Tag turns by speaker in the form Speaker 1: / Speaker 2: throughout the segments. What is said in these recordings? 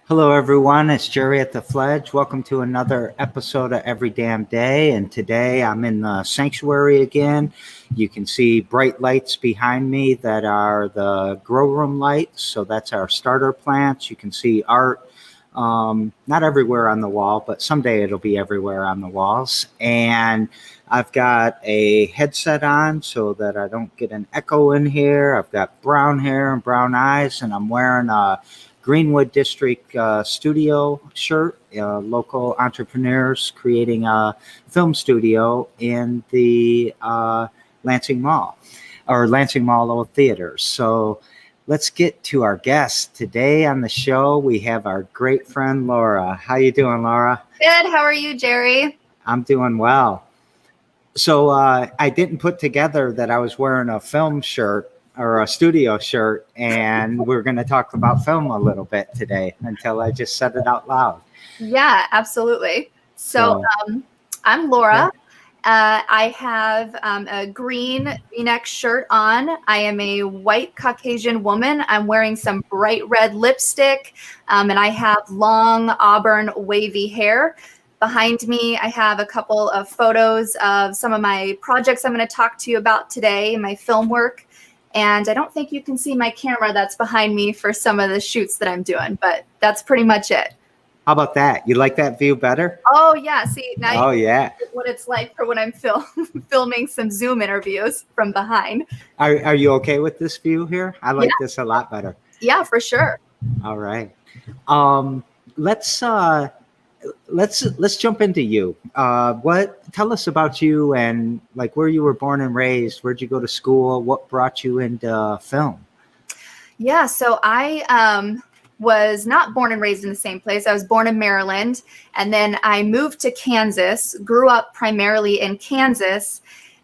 Speaker 1: Hello, everyone. It's Jerry at the Fledge. Welcome to another episode of Every Damn Day. And today I'm in the sanctuary again. You can see bright lights behind me that are the grow room lights. So that's our starter plants. You can see art, not everywhere on the wall, but someday it'll be everywhere on the walls. And I've got a headset on so that I don't get an echo in here. I've got brown hair and brown eyes, and I'm wearing a Greenwood District studio shirt, local entrepreneurs creating a film studio in the Lansing Mall or Lansing Mall Theaters. So let's get to our guest. Today on the show, we have our great friend, Laura. How you doing, Laura?
Speaker 2: Good. How are you, Jerry?
Speaker 1: I'm doing well. So I didn't put together that I was wearing a film shirt or a studio shirt, and we're going to talk about film a little bit today until I just said it out loud.
Speaker 2: Yeah, absolutely. So I'm Laura. Yeah. I have a green V-neck shirt on. I am a white Caucasian woman. I'm wearing some bright red lipstick, and I have long auburn wavy hair. Behind me, I have a couple of photos of some of my projects I'm going to talk to you about today, my film work. And I don't think you can see my camera that's behind me for some of the shoots that I'm doing, but that's pretty much it.
Speaker 1: How about that? You like that view better?
Speaker 2: Oh, yeah. See, now you
Speaker 1: yeah.
Speaker 2: know what it's like for when I'm filming some Zoom interviews from behind.
Speaker 1: Are you okay with this view here? I like this a lot better.
Speaker 2: Yeah, for sure.
Speaker 1: All right. Let's jump into you. Tell us about you and like where you were born and raised. Where'd you go to school? What brought you into film?
Speaker 2: Yeah, so I was not born and raised in the same place. I was born in Maryland, and then I moved to Kansas, grew up primarily in Kansas,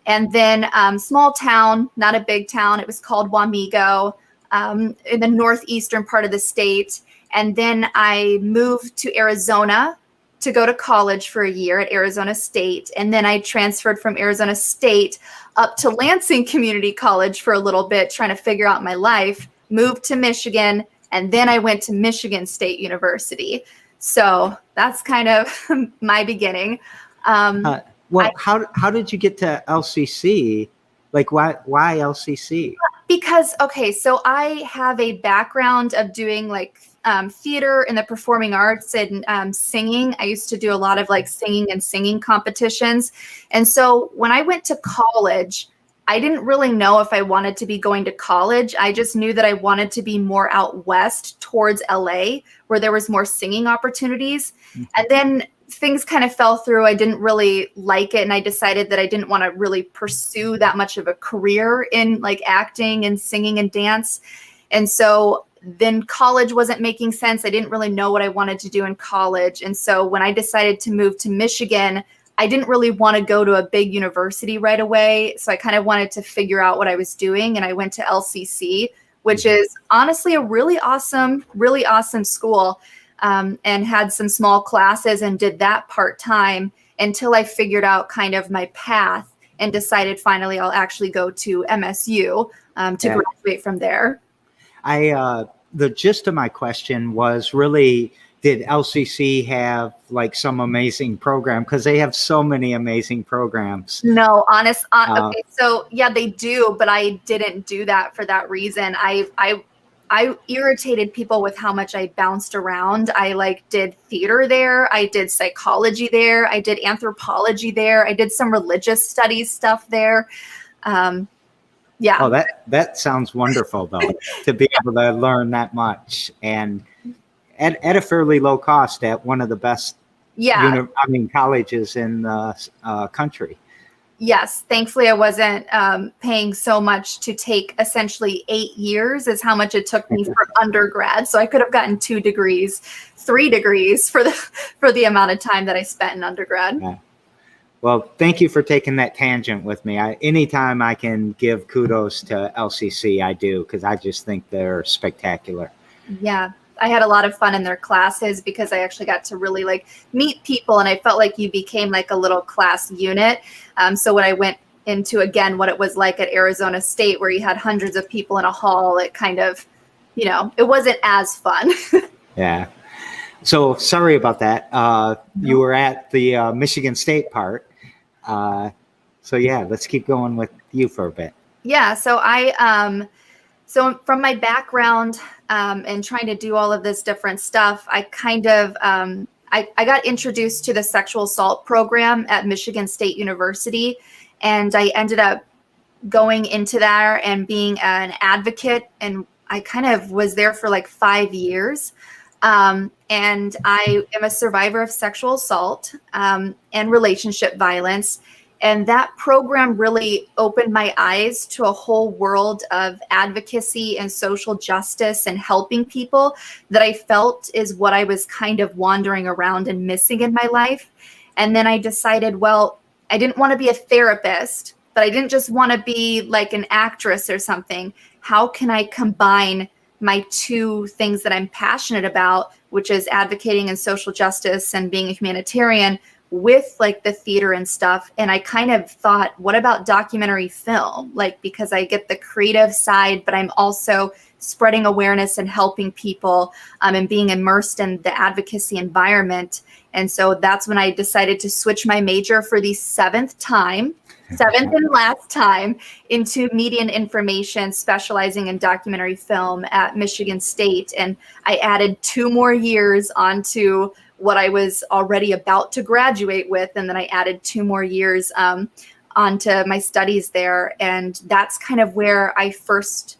Speaker 2: and then small town, not a big town. It was called Wamego, in the northeastern part of the state. And then I moved to Arizona to go to college for a year at Arizona State. And then I transferred from Arizona State up to Lansing Community College for a little bit, trying to figure out my life, moved to Michigan, and then I went to Michigan State University. So that's kind of my beginning.
Speaker 1: How did you get to LCC? Like why LCC?
Speaker 2: Because, okay, so I have a background of doing like theater and the performing arts and singing. I used to do a lot of like singing competitions. And so when I went to college, I didn't really know if I wanted to be going to college. I just knew that I wanted to be more out west towards LA, where there was more singing opportunities. Mm-hmm. And then things kind of fell through. I didn't really like it. And I decided that I didn't want to really pursue that much of a career in like acting and singing and dance. And so then college wasn't making sense. I didn't really know what I wanted to do in college. And so when I decided to move to Michigan, I didn't really want to go to a big university right away. So I kind of wanted to figure out what I was doing. And I went to LCC, which is honestly a really awesome school, and had some small classes and did that part-time until I figured out kind of my path and decided finally I'll actually go to MSU to graduate from there.
Speaker 1: The gist of my question was really, did LCC have like some amazing program? Because they have so many amazing programs.
Speaker 2: No, okay, so yeah, they do, but I didn't do that for that reason. I irritated people with how much I bounced around. I like did theater there. I did psychology there. I did anthropology there. I did some religious studies stuff there. Yeah.
Speaker 1: Oh, that sounds wonderful though, to be able to learn that much and at a fairly low cost at one of the best colleges in the country.
Speaker 2: Yes, thankfully I wasn't paying so much to take essentially 8 years is how much it took me for undergrad. So I could have gotten 2 degrees, 3 degrees for the amount of time that I spent in undergrad.
Speaker 1: Yeah. Well, thank you for taking that tangent with me. Anytime I can give kudos to LCC, I do, because I just think they're spectacular.
Speaker 2: Yeah, I had a lot of fun in their classes because I actually got to really like meet people, and I felt like you became like a little class unit. So when I went into again what it was like at Arizona State, where you had hundreds of people in a hall, it kind of, it wasn't as fun.
Speaker 1: Yeah. So sorry about that. You were at the Michigan State part. So yeah, let's keep going with you for a bit.
Speaker 2: Yeah. So from my background and trying to do all of this different stuff, I kind of I got introduced to the sexual assault program at Michigan State University, and I ended up going into there and being an advocate, and I kind of was there for like 5 years. And I am a survivor of sexual assault and relationship violence. And that program really opened my eyes to a whole world of advocacy and social justice and helping people that I felt is what I was kind of wandering around and missing in my life. And then I decided, well, I didn't want to be a therapist, but I didn't just want to be like an actress or something. How can I combine my 2 things that I'm passionate about, which is advocating and social justice and being a humanitarian, with like the theater and stuff? And I kind of thought, what about documentary film? Like, because I get the creative side, but I'm also spreading awareness and helping people and being immersed in the advocacy environment. And so that's when I decided to switch my major for the 7th and last time into media and information, specializing in documentary film at Michigan State. And I added 2 more years onto what I was already about to graduate with. And then I added 2 more years onto my studies there. And that's kind of where I first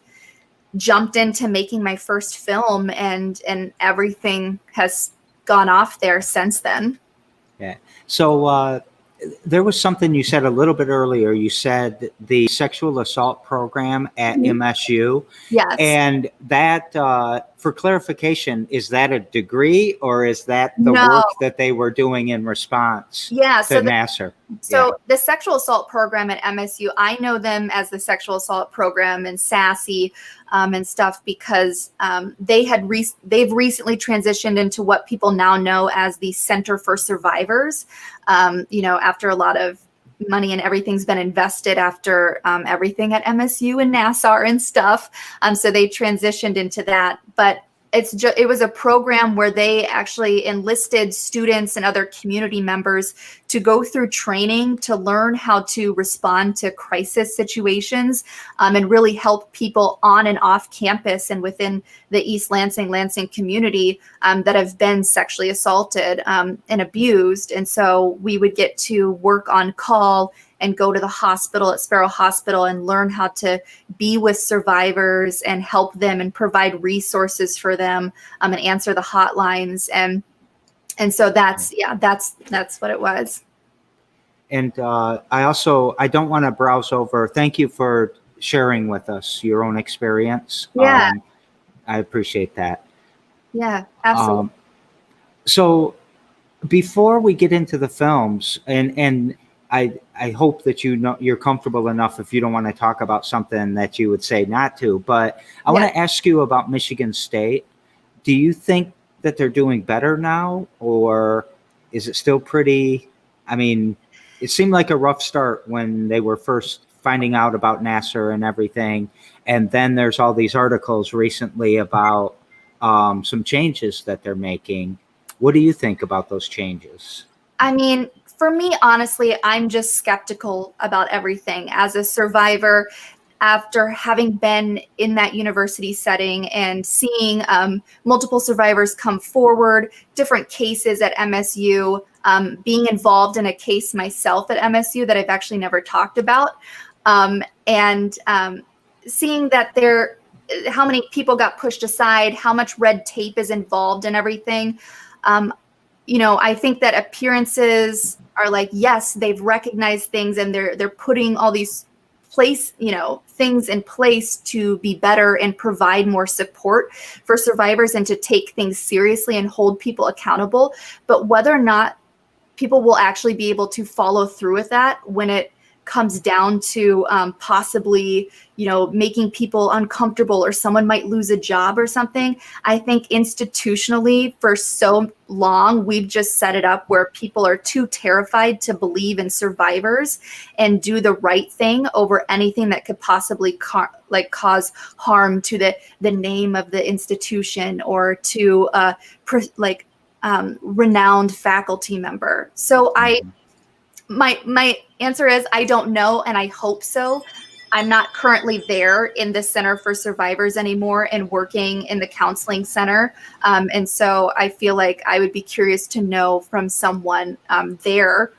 Speaker 2: jumped into making my first film, and everything has gone off there since then.
Speaker 1: Yeah. So there was something you said a little bit earlier. You said the sexual assault program at MSU.
Speaker 2: Yes.
Speaker 1: And that, for clarification, is that a degree or is that the
Speaker 2: No.
Speaker 1: work that they were doing in response to Nassar?
Speaker 2: So the sexual assault program at MSU, I know them as the sexual assault program and SASSY and stuff because they've recently transitioned into what people now know as the Center for Survivors. After a lot of money and everything's been invested after everything at MSU and Nassar and stuff. So they transitioned into that. But it was a program where they actually enlisted students and other community members to go through training to learn how to respond to crisis situations and really help people on and off campus and within the East Lansing community that have been sexually assaulted and abused. And so we would get to work on call and go to the hospital at Sparrow Hospital and learn how to be with survivors and help them and provide resources for them and answer the hotlines. And so that's what it was.
Speaker 1: And I don't want to browse over. Thank you for sharing with us your own experience.
Speaker 2: Yeah.
Speaker 1: I appreciate that.
Speaker 2: Yeah, absolutely.
Speaker 1: So before we get into the films, and I hope that you're comfortable enough if you don't want to talk about something that you would say not to, but I want to ask you about Michigan State. Do you think that they're doing better now, or is it still pretty, it seemed like a rough start when they were first finding out about Nassar and everything. And then there's all these articles recently about some changes that they're making. What do you think about those changes?
Speaker 2: For me, honestly, I'm just skeptical about everything. As a survivor, after having been in that university setting and seeing multiple survivors come forward, different cases at MSU, being involved in a case myself at MSU that I've actually never talked about, and seeing that how many people got pushed aside, how much red tape is involved in everything. I think that appearances are like, yes, they've recognized things and they're putting all these things in place to be better and provide more support for survivors and to take things seriously and hold people accountable. But whether or not people will actually be able to follow through with that when it comes down to possibly, making people uncomfortable or someone might lose a job or something. I think institutionally for so long, we've just set it up where people are too terrified to believe in survivors and do the right thing over anything that could possibly cause harm to the name of the institution or to renowned faculty member. So my answer is I don't know, and I hope so. I'm not currently there in the Center for Survivors anymore and working in the counseling center. And so I feel like I would be curious to know from someone there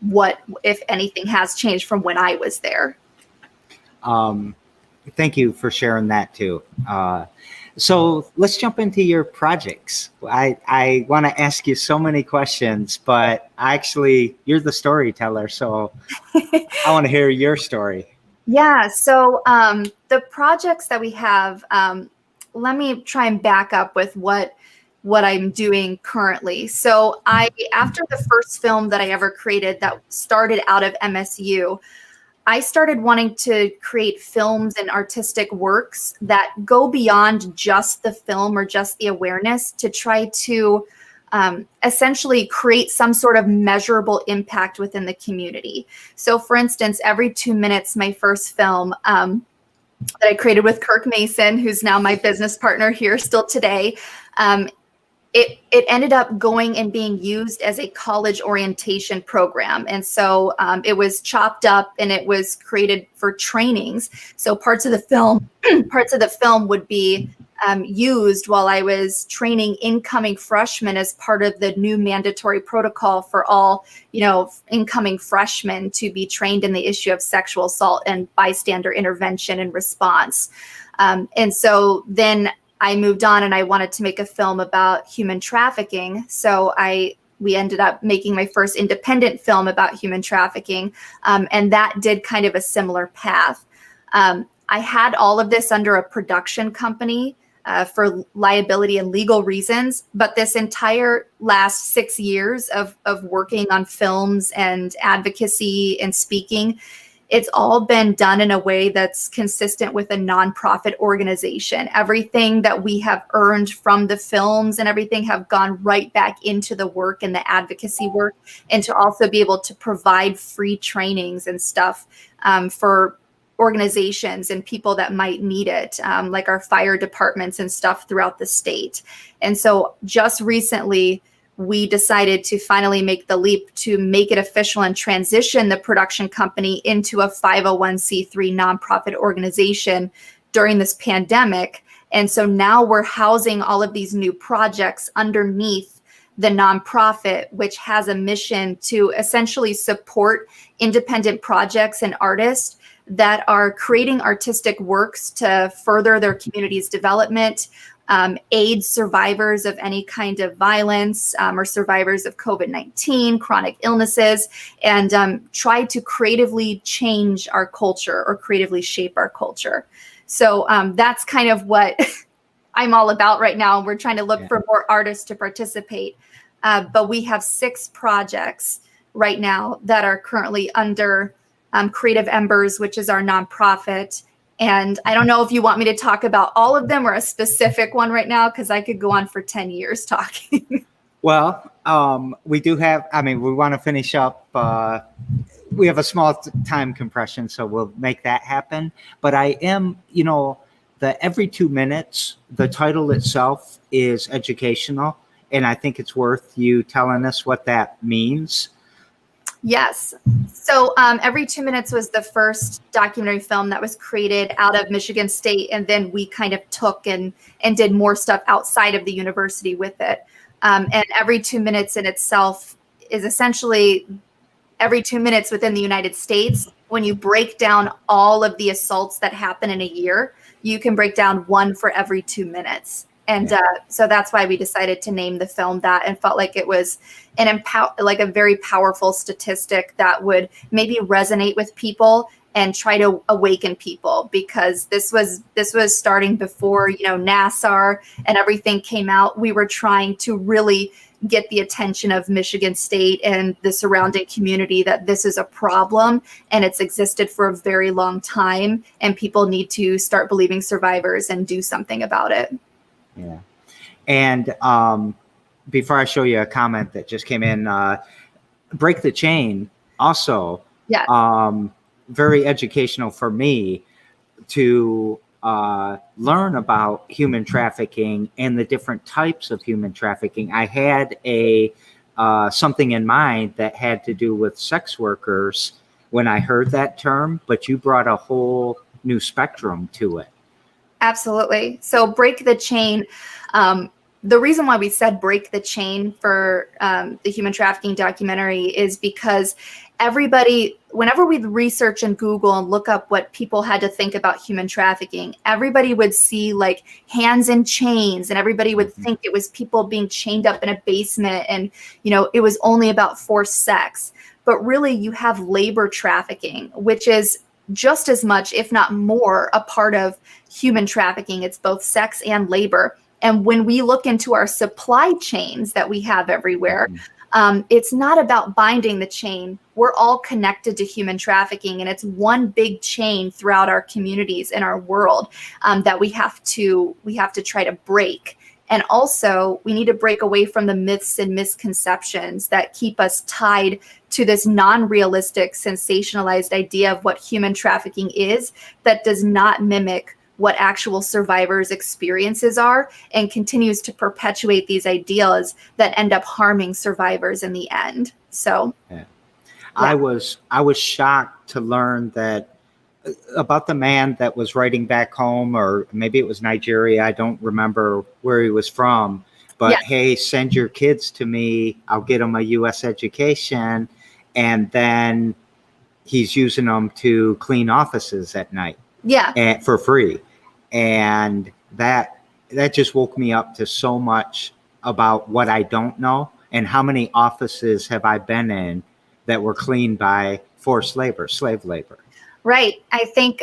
Speaker 2: what, if anything, has changed from when I was there.
Speaker 1: Thank you for sharing that too. So let's jump into your projects. I want to ask you so many questions, but actually you're the storyteller, so I want to hear your story.
Speaker 2: Yeah, so the projects that we have, let me try and back up with what I'm doing currently. So after the first film that I ever created that started out of MSU, I started wanting to create films and artistic works that go beyond just the film or just the awareness to try to essentially create some sort of measurable impact within the community. So for instance, Every 2 Minutes, my first film that I created with Kirk Mason, who's now my business partner here still today, it ended up going and being used as a college orientation program. And so it was chopped up and it was created for trainings. So parts of the film would be used while I was training incoming freshmen as part of the new mandatory protocol for all, incoming freshmen to be trained in the issue of sexual assault and bystander intervention and response. And so then I moved on and I wanted to make a film about human trafficking. So we ended up making my first independent film about human trafficking. And that did kind of a similar path. I had all of this under a production company for liability and legal reasons. But this entire last 6 years of working on films and advocacy and speaking, it's all been done in a way that's consistent with a nonprofit organization. Everything that we have earned from the films and everything have gone right back into the work and the advocacy work, and to also be able to provide free trainings and stuff for organizations and people that might need it, like our fire departments and stuff throughout the state. And so just recently, we decided to finally make the leap to make it official and transition the production company into a 501c3 nonprofit organization during this pandemic. And so now we're housing all of these new projects underneath the nonprofit, which has a mission to essentially support independent projects and artists that are creating artistic works to further their community's development, aid survivors of any kind of violence or survivors of COVID-19, chronic illnesses, and try to creatively change our culture or creatively shape our culture. So that's kind of what I'm all about right now. We're trying to look for more artists to participate. But we have 6 projects right now that are currently under Creative Embers, which is our nonprofit. And I don't know if you want me to talk about all of them or a specific one right now, because I could go on for 10 years talking.
Speaker 1: Well, we do have, we want to finish up. We have a small time compression, so we'll make that happen. But I am, the Every 2 Minutes, the title itself is educational. And I think it's worth you telling us what that means.
Speaker 2: Yes. So Every 2 Minutes was the first documentary film that was created out of Michigan State. And then we kind of took and did more stuff outside of the university with it. And Every 2 Minutes in itself is essentially every 2 minutes within the United States. When you break down all of the assaults that happen in a year, you can break down one for every 2 minutes. And so that's why we decided to name the film that, and felt like it was a very powerful statistic that would maybe resonate with people and try to awaken people, because this was starting before, NASAR and everything came out. We were trying to really get the attention of Michigan State and the surrounding community that this is a problem and it's existed for a very long time, and people need to start believing survivors and do something about it.
Speaker 1: Yeah. And before I show you a comment that just came in, Break the Chain also, very educational for me to learn about human trafficking and the different types of human trafficking. I had something in mind that had to do with sex workers when I heard that term, but you brought a whole new spectrum to it.
Speaker 2: Absolutely. So Break the Chain, the reason why we said break the chain for the human trafficking documentary is because whenever we research and Google and look up what people had to think about human trafficking, everybody would see like hands in chains, and everybody would think it was people being chained up in a basement, and it was only about forced sex. But really, you have labor trafficking, which is just as much, if not more, a part of human trafficking. It's both sex and labor. And when we look into our supply chains that we have everywhere, it's not about binding the chain. We're all connected to human trafficking, and it's one big chain throughout our communities and our world that we have to try to break. And also, we need to break away from the myths and misconceptions that keep us tied to this non-realistic, sensationalized idea of what human trafficking is, that does not mimic what actual survivors' experiences are, and continues to perpetuate these ideas that end up harming survivors in the end. So,
Speaker 1: I was shocked to learn that about the man that was writing back home, or maybe it was Nigeria. I don't remember where he was from, but hey, send your kids to me. I'll get them a U.S. education, and then he's using them to clean offices at night. And for free. And that just woke me up to so much about what I don't know, and how many offices have I been in that were cleaned by forced labor, slave labor.
Speaker 2: Right. I think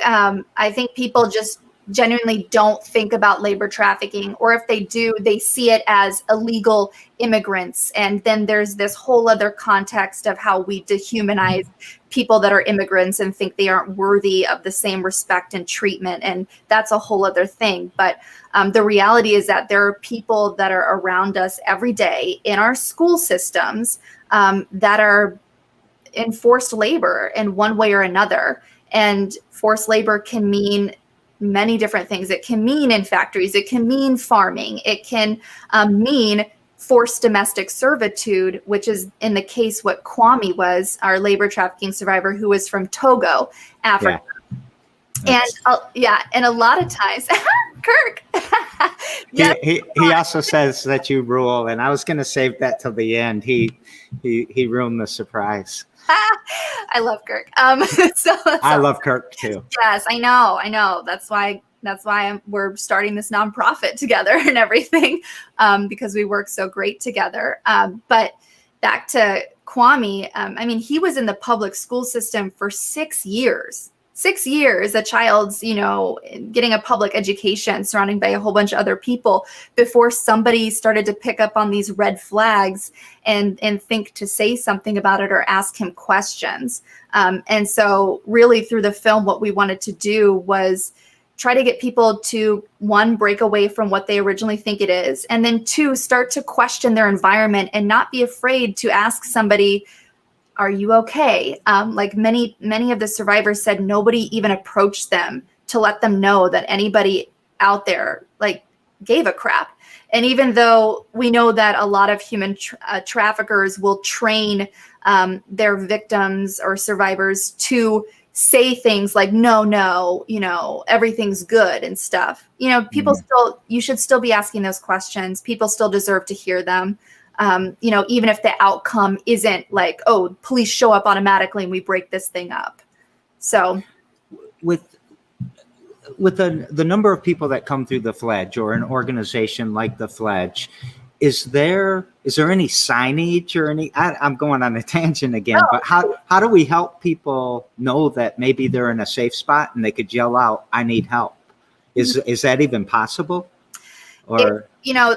Speaker 2: people just genuinely don't think about labor trafficking, or if they do, they see it as illegal immigrants. And then there's this whole other context of how we dehumanize people that are immigrants and think they aren't worthy of the same respect and treatment. And that's a whole other thing. But the reality is that there are people that are around us every day in our school systems that are in forced labor in one way or another. And forced labor can mean many different things. It can mean in factories. It can mean farming. It can mean forced domestic servitude, which is in the case what Kwame was, our labor trafficking survivor, who was from Togo, Africa. And a lot of times, Kirk.
Speaker 1: He also says that you rule, and I was going to save that till the end. He ruined the surprise.
Speaker 2: I love Kirk.
Speaker 1: I love Kirk too.
Speaker 2: Yes, I know. That's why we're starting this nonprofit together and everything, because we work so great together. But back to Kwame, I mean, he was in the public school system for 6 years. 6 years, a child's, getting a public education surrounded by a whole bunch of other people before somebody started to pick up on these red flags and think to say something about it or ask him questions. And so really through the film, what we wanted to do was try to get people to, one, break away from what they originally think it is, and then two, start to question their environment and not be afraid to ask somebody, are you okay? Like many of the survivors said, nobody even approached them to let them know that anybody out there like gave a crap. And even though we know that a lot of human traffickers will train their victims or survivors to say things like, no, everything's good and stuff. People you should still be asking those questions. People still deserve to hear them. Even if the outcome isn't like, oh, police show up automatically and we break this thing up. So
Speaker 1: with the number of people that come through the Fledge or an organization like the Fledge, is there any signage or any? I'm going on a tangent again, but how do we help people know that maybe they're in a safe spot and they could yell out, "I need help"? Is that even possible? Or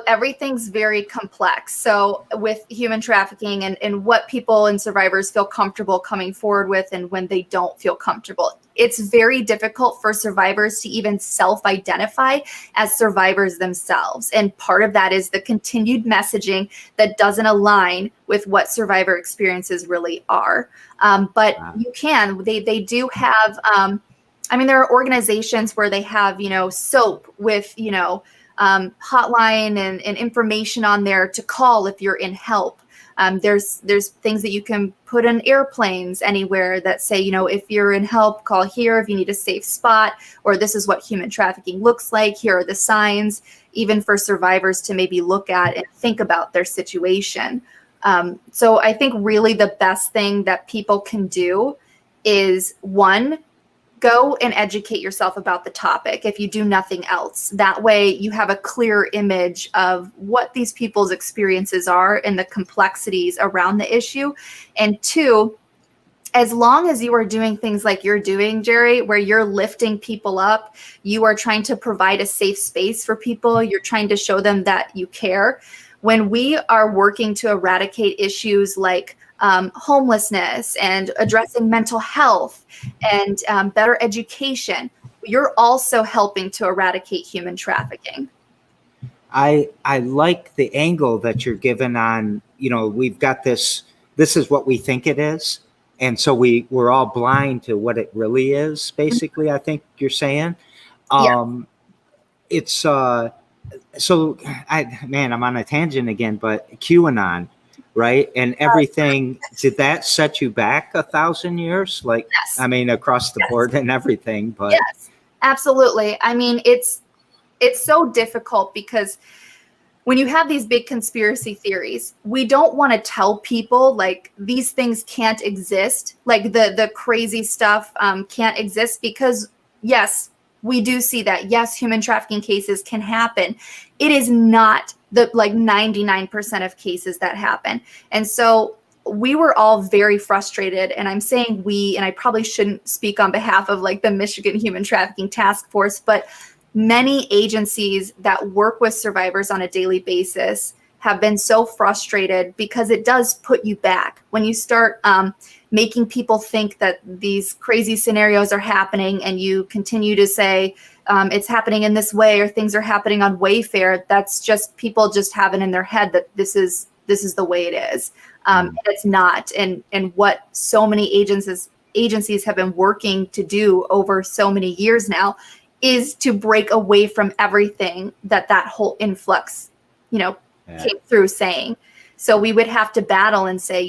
Speaker 2: everything's very complex. So with human trafficking and what people and survivors feel comfortable coming forward with and when they don't feel comfortable, it's very difficult for survivors to even self-identify as survivors themselves. And part of that is the continued messaging that doesn't align with what survivor experiences really are. But they do have, there are organizations where they have, soap with, hotline and information on there to call if you're in help. There's things that you can put in airplanes anywhere that say, if you're in help, call here if you need a safe spot, or this is what human trafficking looks like. Here are the signs, even for survivors to maybe look at and think about their situation. So I think really the best thing that people can do is, one, go and educate yourself about the topic if you do nothing else. That way you have a clear image of what these people's experiences are and the complexities around the issue. And two, as long as you are doing things like you're doing, Jerry, where you're lifting people up, you are trying to provide a safe space for people, you're trying to show them that you care. When we are working to eradicate issues like homelessness and addressing mental health and better education, you're also helping to eradicate human trafficking.
Speaker 1: I like the angle that you're given on, we've got this is what we think it is. And so we're all blind to what it really is, basically, I think you're saying. It's I'm on a tangent again, but QAnon, right? And everything, did that set you back 1,000 years? Like, yes. Across the board and everything, but.
Speaker 2: Yes, absolutely. It's so difficult because when you have these big conspiracy theories, we don't want to tell people like these things can't exist, like the crazy stuff can't exist, because yes, we do see that. Yes, human trafficking cases can happen. It is not the 99% of cases that happen. And so we were all very frustrated, and I'm saying we, and I probably shouldn't speak on behalf of the Michigan Human Trafficking Task Force, but many agencies that work with survivors on a daily basis have been so frustrated because it does put you back when you start making people think that these crazy scenarios are happening and you continue to say it's happening in this way or things are happening on Wayfair. That's just people just have it in their head that this is the way it is. And it's not. And what so many agencies have been working to do over so many years now is to break away from everything that whole influx, came through saying. So we would have to battle and say,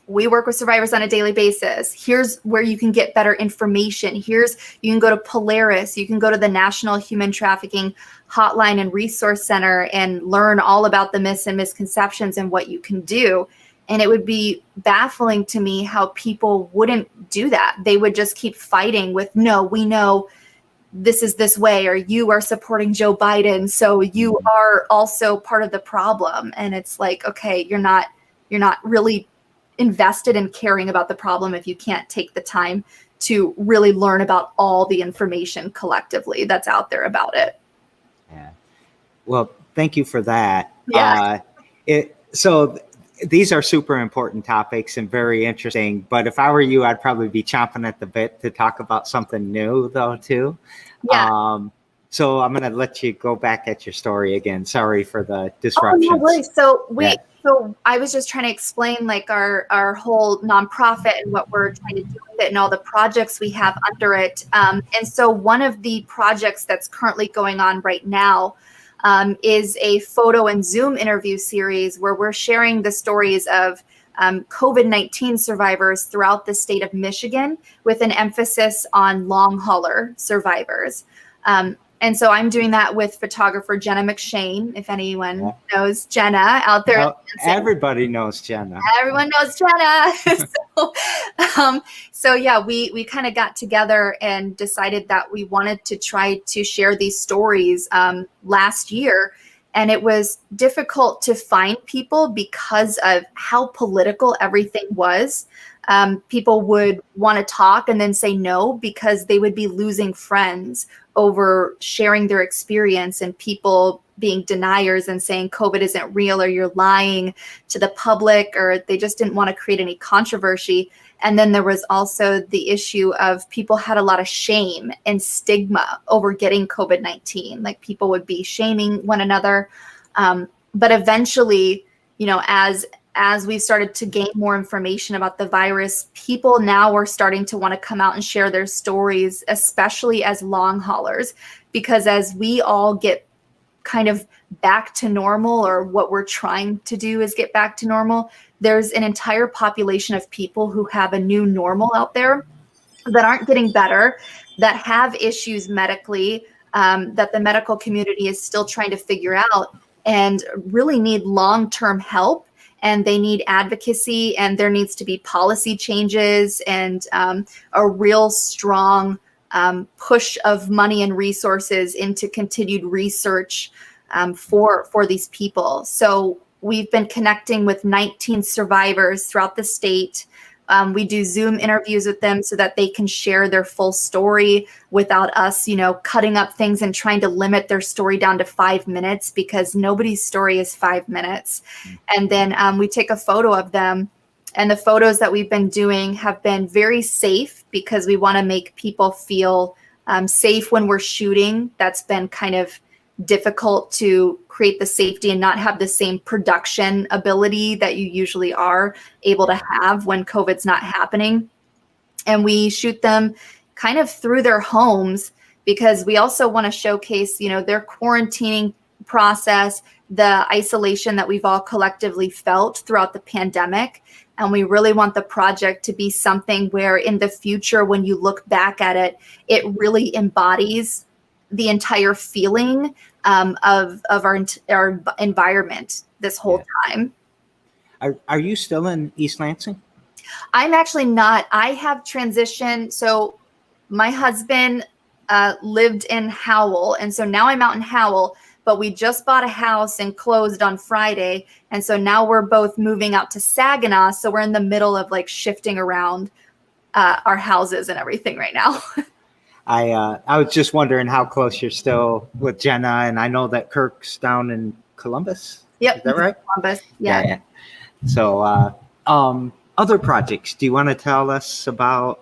Speaker 2: we work with survivors on a daily basis. Here's where you can get better information. You can go to Polaris. You can go to the National Human Trafficking Hotline and Resource Center and learn all about the myths and misconceptions and what you can do. And it would be baffling to me how people wouldn't do that. They would just keep fighting with, no, we know this is this way, or you are supporting Joe Biden, so you are also part of the problem. And it's like, okay, you're not really invested in caring about the problem if you can't take the time to really learn about all the information collectively that's out there about it.
Speaker 1: Yeah. Well, thank you for that.
Speaker 2: Yeah.
Speaker 1: So these are super important topics and very interesting, but if I were you, I'd probably be chomping at the bit to talk about something new though, too.
Speaker 2: Yeah.
Speaker 1: So I'm going to let you go back at your story again. Sorry for the disruptions.
Speaker 2: Oh, no worries. So I was just trying to explain our whole nonprofit and what we're trying to do with it and all the projects we have under it. And so one of the projects that's currently going on right now is a photo and Zoom interview series where we're sharing the stories of COVID-19 survivors throughout the state of Michigan with an emphasis on long hauler survivors. And so I'm doing that with photographer Jenna McShane, if anyone knows Jenna out there.
Speaker 1: Well, everybody knows Jenna.
Speaker 2: Everyone knows Jenna. So yeah, we kind of got together and decided that we wanted to try to share these stories last year. And it was difficult to find people because of how political everything was. People would want to talk and then say no because they would be losing friends over sharing their experience, and people being deniers and saying COVID isn't real, or you're lying to the public, or they just didn't want to create any controversy. And then there was also the issue of people had a lot of shame and stigma over getting COVID-19. Like people would be shaming one another. But eventually, as we started to gain more information about the virus, people now are starting to want to come out and share their stories, especially as long haulers, because as we all get kind of back to normal, or what we're trying to do is get back to normal, there's an entire population of people who have a new normal out there that aren't getting better, that have issues medically, that the medical community is still trying to figure out, and really need long-term help. And they need advocacy, and there needs to be policy changes and a real strong push of money and resources into continued research for these people. So we've been connecting with 19 survivors throughout the state. We do Zoom interviews with them so that they can share their full story without us, cutting up things and trying to limit their story down to 5 minutes, because nobody's story is 5 minutes. And then we take a photo of them, and the photos that we've been doing have been very safe because we want to make people feel safe when we're shooting. That's been kind of difficult to create the safety and not have the same production ability that you usually are able to have when COVID's not happening. And we shoot them kind of through their homes, because we also want to showcase, their quarantining process, the isolation that we've all collectively felt throughout the pandemic. And we really want the project to be something where in the future, when you look back at it, it really embodies the entire feeling of our environment this whole time.
Speaker 1: Are you still in East Lansing?
Speaker 2: I'm actually not. I have transitioned. So my husband lived in Howell, and so now I'm out in Howell, but we just bought a house and closed on Friday. And so now we're both moving out to Saginaw. So we're in the middle of like shifting around our houses and everything right now.
Speaker 1: I was just wondering how close you're still with Jenna, and I know that Kirk's down in Columbus.
Speaker 2: Yep.
Speaker 1: Is that right?
Speaker 2: Columbus. Yeah.
Speaker 1: So, other projects, do you want to tell us about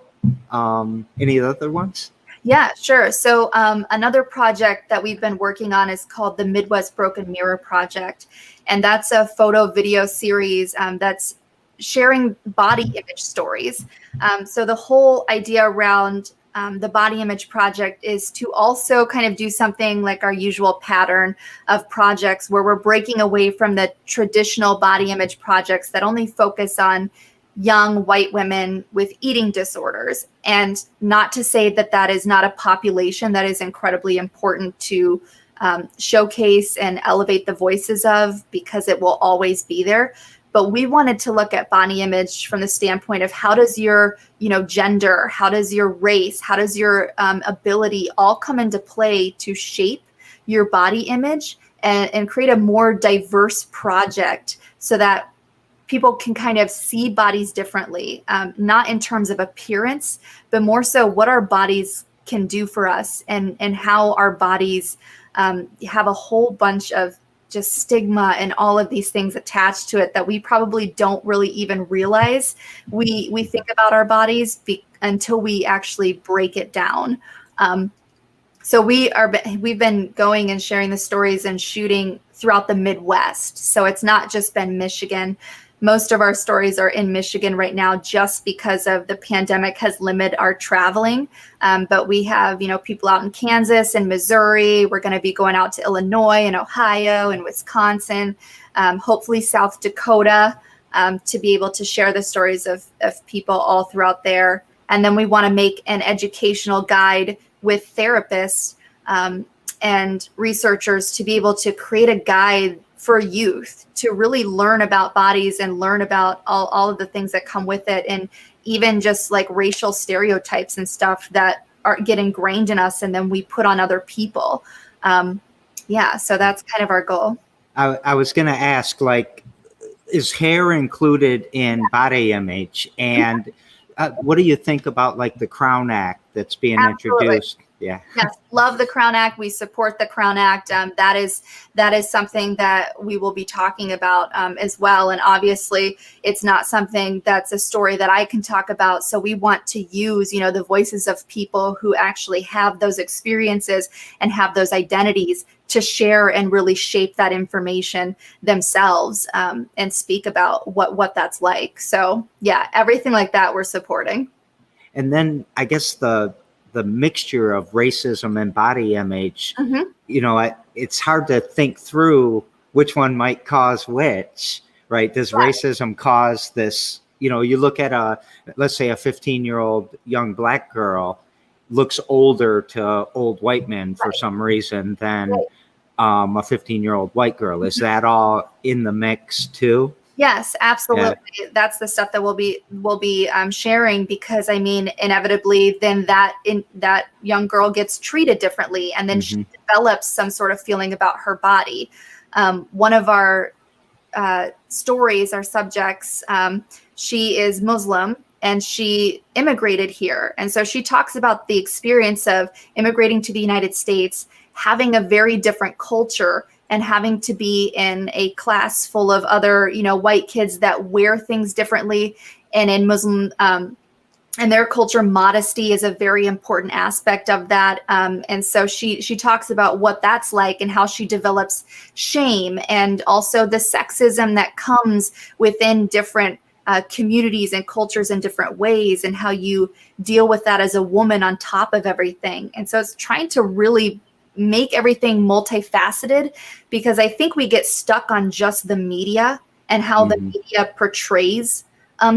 Speaker 1: any other ones?
Speaker 2: Yeah, sure. So another project that we've been working on is called the Midwest Broken Mirror Project. And that's a photo video series that's sharing body image stories. So the whole idea around the body image project is to also kind of do something like our usual pattern of projects, where we're breaking away from the traditional body image projects that only focus on young white women with eating disorders. And not to say that that is not a population that is incredibly important to showcase and elevate the voices of, because it will always be there. But we wanted to look at body image from the standpoint of how does your, gender, how does your race, how does your ability all come into play to shape your body image and create a more diverse project, so that people can kind of see bodies differently, not in terms of appearance, but more so what our bodies can do for us, and how our bodies have a whole bunch of just stigma and all of these things attached to it that we probably don't really even realize we think about our bodies until we actually break it down. So we've been going and sharing the stories and shooting throughout the Midwest. So it's not just been Michigan. Most of our stories are in Michigan right now, just because of the pandemic has limited our traveling. But we have, people out in Kansas and Missouri. We're going to be going out to Illinois and Ohio and Wisconsin, hopefully South Dakota, to be able to share the stories of people all throughout there. And then we want to make an educational guide with therapists and researchers to be able to create a guide for youth to really learn about bodies and learn about all of the things that come with it, and even just like racial stereotypes and stuff that get ingrained in us and then we put on other people. So that's kind of our goal.
Speaker 1: I was going to ask, like, is hair included in body image? And what do you think about like the Crown Act that's being introduced? Yeah.
Speaker 2: Yes, love the Crown Act. We support the Crown Act. That is something that we will be talking about as well. And obviously, it's not something that's a story that I can talk about. So we want to use, the voices of people who actually have those experiences and have those identities to share and really shape that information themselves and speak about what that's like. So yeah, everything like that we're supporting.
Speaker 1: And then I guess the mixture of racism and body image, it's hard to think through which one might cause which, right? Does racism cause this, you look at let's say a 15-year-old young black girl looks older to old white men for some reason than a 15-year-old white girl. Is that all in the mix too?
Speaker 2: Yes, absolutely. Yeah. That's the stuff that we'll be sharing, because I mean, inevitably, then that young girl gets treated differently, and then she develops some sort of feeling about her body. One of our stories, our subjects, she is Muslim and she immigrated here, and so she talks about the experience of immigrating to the United States, having a very different culture, and having to be in a class full of other, white kids that wear things differently. And in Muslim, and their culture, modesty is a very important aspect of that. And so she talks about what that's like and how she develops shame, and also the sexism that comes within different communities and cultures in different ways, and how you deal with that as a woman on top of everything. And so it's trying to really make everything multifaceted, because I think we get stuck on just the media and how the media portrays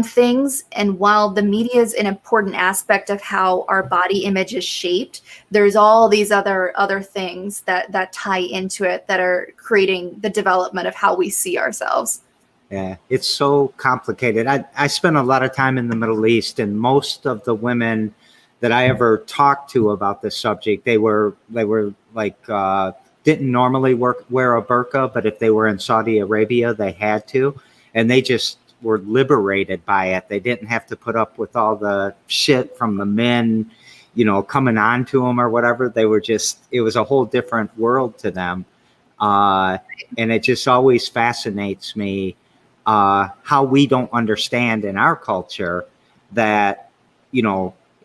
Speaker 2: things. And while the media is an important aspect of how our body image is shaped, there's all these other things that tie into it that are creating the development of how we see ourselves.
Speaker 1: Yeah, it's so complicated. I spent a lot of time in the Middle East, and most of the women that I ever talked to about this subject, they were like didn't normally wear a burqa, but if they were in Saudi Arabia, they had to, and they just were liberated by it. They didn't have to put up with all the shit from the men, coming on to them or whatever. It was a whole different world to them, and it just always fascinates me how we don't understand in our culture that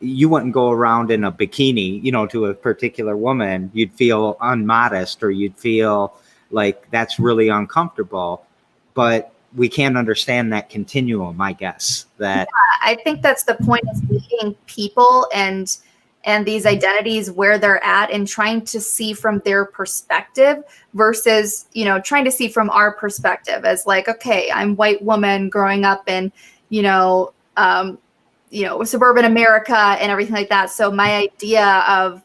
Speaker 1: you wouldn't go around in a bikini, to a particular woman. You'd feel unmodest, or you'd feel like that's really uncomfortable. But we can't understand that continuum, I guess. I
Speaker 2: think that's the point, of meeting people and these identities where they're at, and trying to see from their perspective versus, trying to see from our perspective as like, okay, I'm white woman growing up in, suburban America and everything like that. So my idea of,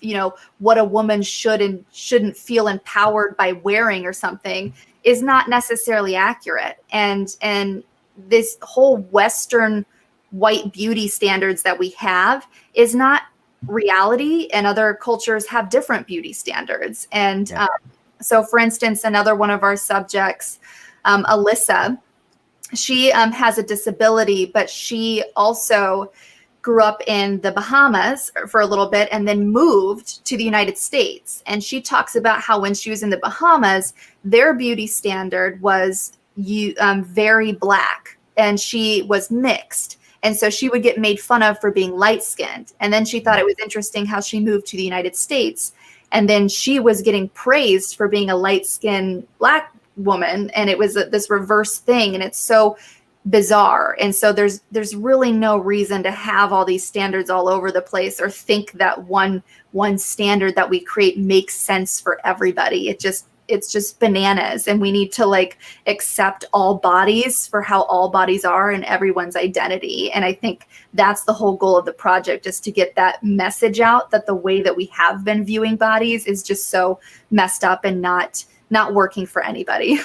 Speaker 2: what a woman should and shouldn't feel empowered by wearing or something is not necessarily accurate. And this whole Western white beauty standards that we have is not reality, and other cultures have different beauty standards. And so for instance, another one of our subjects, Alyssa, she has a disability, but she also grew up in the Bahamas for a little bit and then moved to the United States. And she talks about how when she was in the Bahamas, their beauty standard was very black, and she was mixed. And so she would get made fun of for being light-skinned. And then she thought it was interesting how she moved to the United States, and then she was getting praised for being a light-skinned black woman, and it was this reverse thing, and it's so bizarre. And so there's really no reason to have all these standards all over the place, or think that one standard that we create makes sense for everybody. it's just bananas, and we need to like accept all bodies for how all bodies are and everyone's identity. And I think that's the whole goal of the project, is to get that message out that the way that we have been viewing bodies is just so messed up and not working for anybody.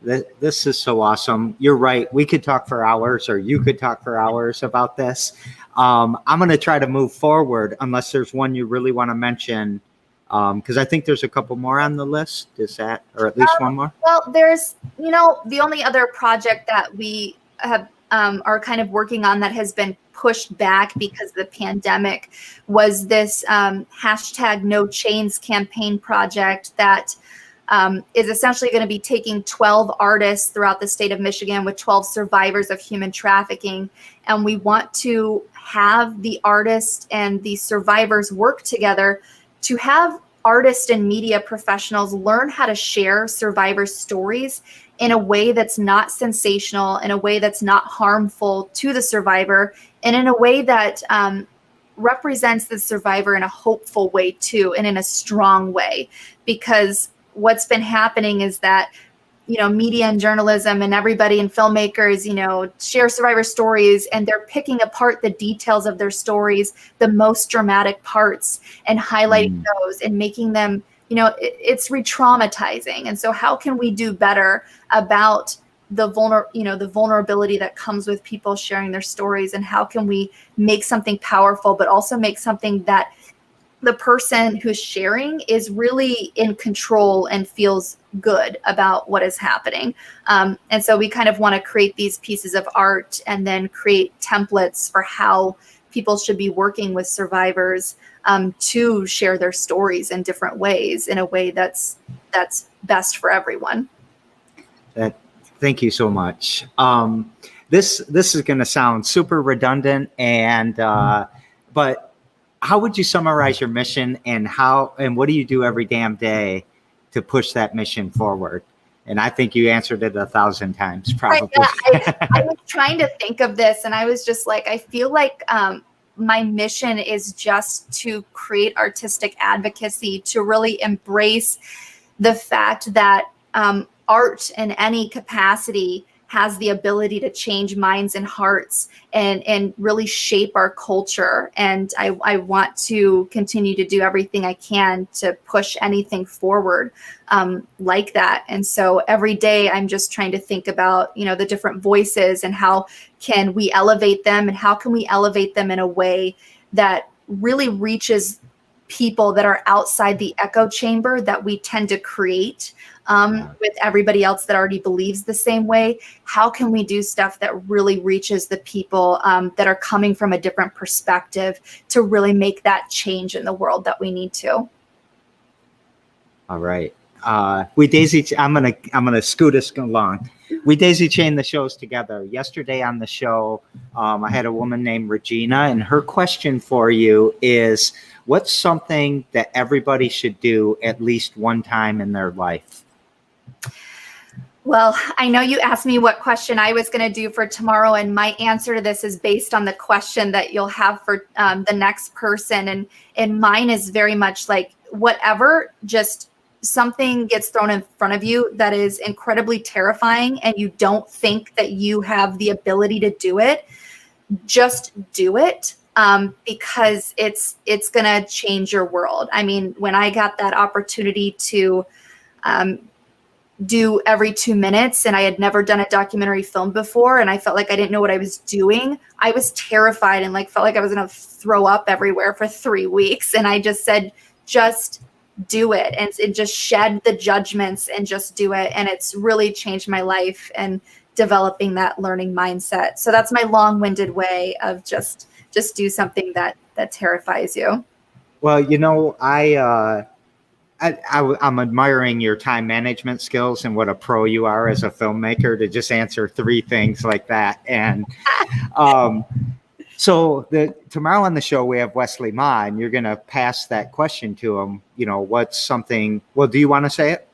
Speaker 1: This is so awesome. You're right. We could talk for hours, or you could talk for hours about this. I'm going to try to move forward unless there's one you really want to mention, because I think there's a couple more on the list. Is that, or at least one more?
Speaker 2: Well, there's, the only other project that we have are kind of working on that has been pushed back because of the pandemic was this hashtag No Chains campaign project that is essentially going to be taking 12 artists throughout the state of Michigan with 12 survivors of human trafficking. And we want to have the artists and the survivors work together to have artists and media professionals learn how to share survivors' stories in a way that's not sensational, in a way that's not harmful to the survivor, and in a way that represents the survivor in a hopeful way too, and in a strong way. Because what's been happening is that, media and journalism and everybody and filmmakers, share survivor stories, and they're picking apart the details of their stories, the most dramatic parts, and highlighting those and making them, it's re-traumatizing. And so how can we do better about the vulnerability that comes with people sharing their stories, and how can we make something powerful, but also make something that the person who's sharing is really in control and feels good about what is happening. And so we kind of want to create these pieces of art and then create templates for how people should be working with survivors to share their stories in different ways, in a way that's best for everyone.
Speaker 1: Thank you so much. This is going to sound super redundant, but how would you summarize your mission, and what do you do every damn day to push that mission forward? And I think you answered it 1,000 times, probably.
Speaker 2: Right, I was trying to think of this, and I was just like, I feel like my mission is just to create artistic advocacy, to really embrace the fact that art in any capacity has the ability to change minds and hearts and really shape our culture. And I want to continue to do everything I can to push anything forward like that. And so every day I'm just trying to think about, the different voices and how can we elevate them, and how can we elevate them in a way that really reaches people that are outside the echo chamber that we tend to create with everybody else that already believes the same way. How can we do stuff that really reaches the people that are coming from a different perspective to really make that change in the world that we need to?
Speaker 1: All right. I'm gonna scoot us along. We daisy chain the shows together. Yesterday on the show, I had a woman named Regina, and her question for you is, what's something that everybody should do at least one time in their life?
Speaker 2: Well, I know you asked me what question I was going to do for tomorrow, and my answer to this is based on the question that you'll have for the next person. And mine is very much like, whatever, just something gets thrown in front of you that is incredibly terrifying and you don't think that you have the ability to do it, just do it. Because it's going to change your world. I mean, when I got that opportunity to do every 2 minutes, and I had never done a documentary film before, and I felt like I didn't know what I was doing, I was terrified and felt like I was going to throw up everywhere for 3 weeks. And I just said, just do it, and just shed the judgments and just do it. And it's really changed my life and developing that learning mindset. So that's my long-winded way of just do something that terrifies you.
Speaker 1: Well, I'm admiring your time management skills and what a pro you are as a filmmaker to just answer 3 things like that. And so tomorrow on the show, we have Wesley Ma, and you're going to pass that question to him. What's something, well, do you want to say it?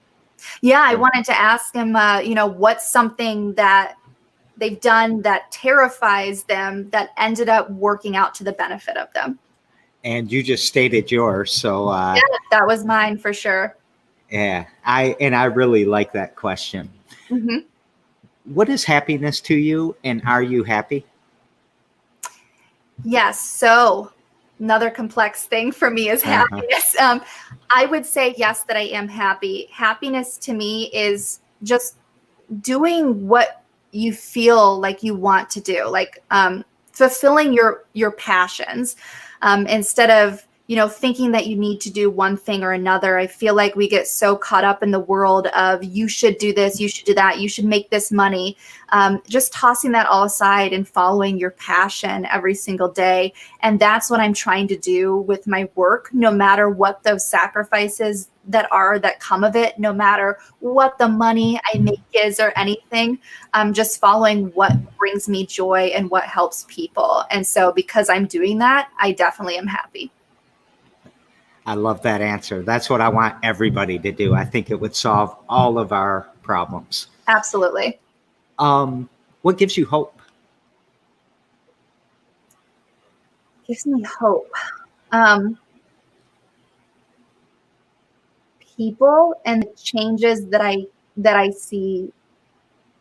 Speaker 2: Yeah, I wanted to ask him, what's something that they've done that terrifies them that ended up working out to the benefit of them.
Speaker 1: And you just stated yours. So
Speaker 2: yeah, that was mine for sure.
Speaker 1: Yeah, I really like that question.
Speaker 2: Mhm.
Speaker 1: What is happiness to you, and are you happy?
Speaker 2: Yes. So another complex thing for me is
Speaker 1: Uh-huh.
Speaker 2: happiness. I would say yes, that I am happy. Happiness to me is just doing what you feel like you want to do, like fulfilling your passions, instead of thinking that you need to do one thing or another. I feel like we get so caught up in the world of you should do this, you should do that, you should make this money. Just tossing that all aside and following your passion every single day. And that's what I'm trying to do with my work, no matter what those sacrifices that come of it, no matter what the money I make is or anything. Just following what brings me joy and what helps people. And so because I'm doing that, I definitely am happy.
Speaker 1: I love that answer. That's what I want everybody to do. I think it would solve all of our problems.
Speaker 2: Absolutely.
Speaker 1: What gives you hope?
Speaker 2: Gives me hope. Um, People and the changes that I see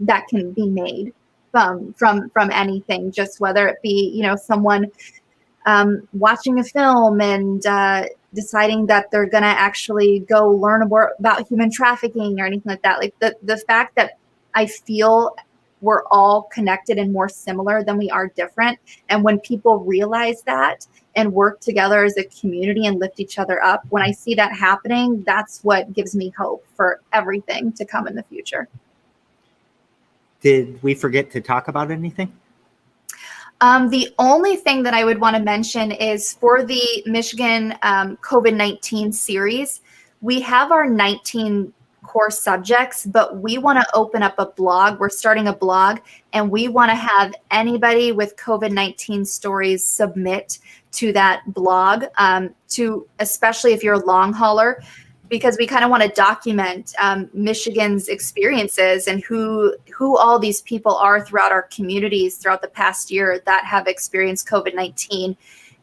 Speaker 2: that can be made from anything, just whether it be someone watching a film and deciding that they're going to actually go learn more about human trafficking or anything like that. Like the fact that I feel we're all connected and more similar than we are different. And when people realize that and work together as a community and lift each other up, when I see that happening, that's what gives me hope for everything to come in the future.
Speaker 1: Did we forget to talk about anything?
Speaker 2: The only thing that I would want to mention is for the Michigan COVID-19 series, we have our 19 core subjects, but we want to open up a blog. We're starting a blog, and we want to have anybody with COVID-19 stories submit to that blog, especially if you're a long hauler, because we kind of want to document Michigan's experiences and who all these people are throughout our communities throughout the past year that have experienced COVID-19.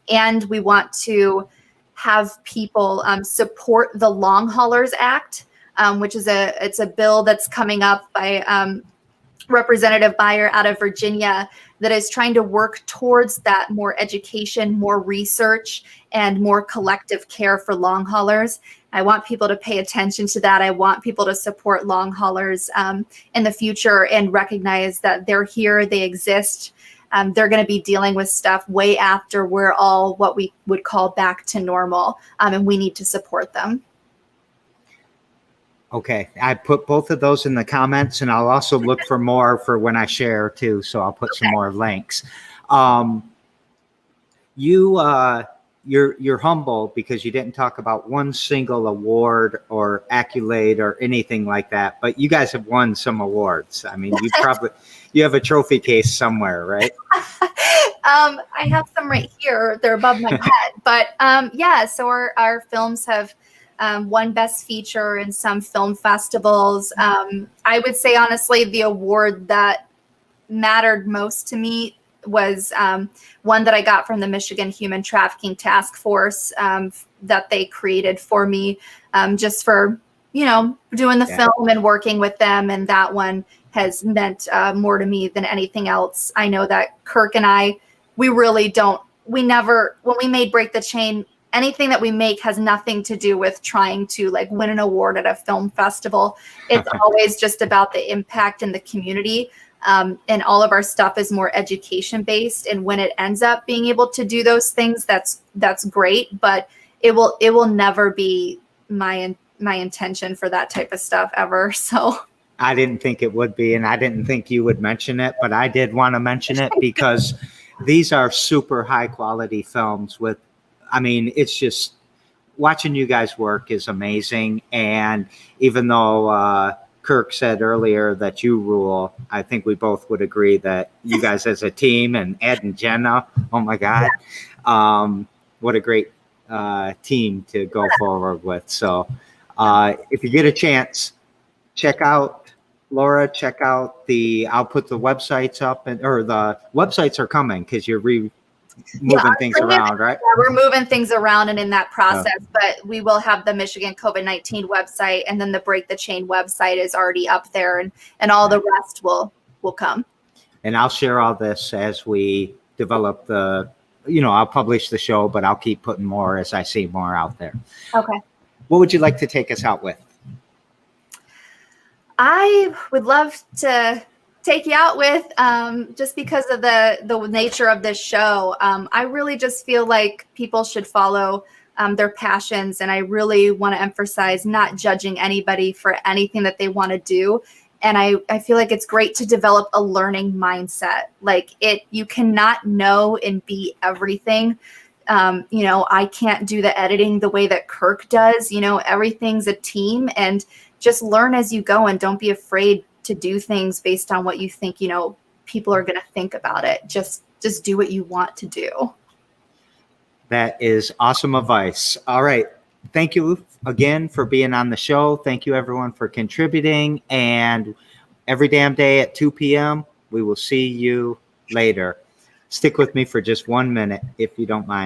Speaker 2: And we want to have people support the Long Haulers Act, which is it's a bill that's coming up by Representative Beyer out of Virginia that is trying to work towards that more education, more research, and more collective care for long haulers. I want people to pay attention to that. I want people to support long haulers in the future and recognize that they're here, they exist. They're going to be dealing with stuff way after we're all what we would call back to normal, and we need to support them.
Speaker 1: Okay, I put both of those in the comments, and I'll also look for more for when I share too. So I'll put some more links. You're humble because you didn't talk about one single award or accolade or anything like that. But you guys have won some awards. I mean, you have a trophy case somewhere, right?
Speaker 2: I have some right here. They're above my head. But yeah, so our films have won Best Feature in some film festivals. I would say, honestly, the award that mattered most to me was one that I got from the Michigan Human Trafficking Task Force that they created for me just for, doing the film and working with them. And that one has meant more to me than anything else. I know that Kirk and I, when we made Break the Chain, anything that we make has nothing to do with trying to win an award at a film festival. It's always just about the impact in the community. And all of our stuff is more education based. And when it ends up being able to do those things, that's great. But it will never be my intention for that type of stuff ever. So
Speaker 1: I didn't think it would be, and I didn't think you would mention it, but I did want to mention it because these are super high quality films it's just watching you guys work is amazing. And even though Kirk said earlier that you rule, I think we both would agree that you guys as a team, and Ed and Jenna, oh my God, what a great team to go forward with. So if you get a chance, check out Laura, I'll put the websites up, or the websites are coming because you're moving things around, right?
Speaker 2: Yeah, we're moving things around and in that process, but we will have the Michigan COVID-19 website, and then the Break the Chain website is already up there, and all the rest will come.
Speaker 1: And I'll share all this as we develop I'll publish the show, but I'll keep putting more as I see more out there.
Speaker 2: Okay.
Speaker 1: What would you like to take us out with?
Speaker 2: I would love to take you out with, just because of the nature of this show. I really just feel like people should follow their passions, and I really want to emphasize not judging anybody for anything that they want to do. And I feel like it's great to develop a learning mindset. Like you cannot know and be everything. I can't do the editing the way that Kirk does. Everything's a team, and just learn as you go, and don't be afraid to do things based on what you think, people are going to think about it. Just do what you want to do.
Speaker 1: That is awesome advice. All right. Thank you again for being on the show. Thank you everyone for contributing, and every damn day at 2 p.m. we will see you later. Stick with me for just 1 minute if you don't mind.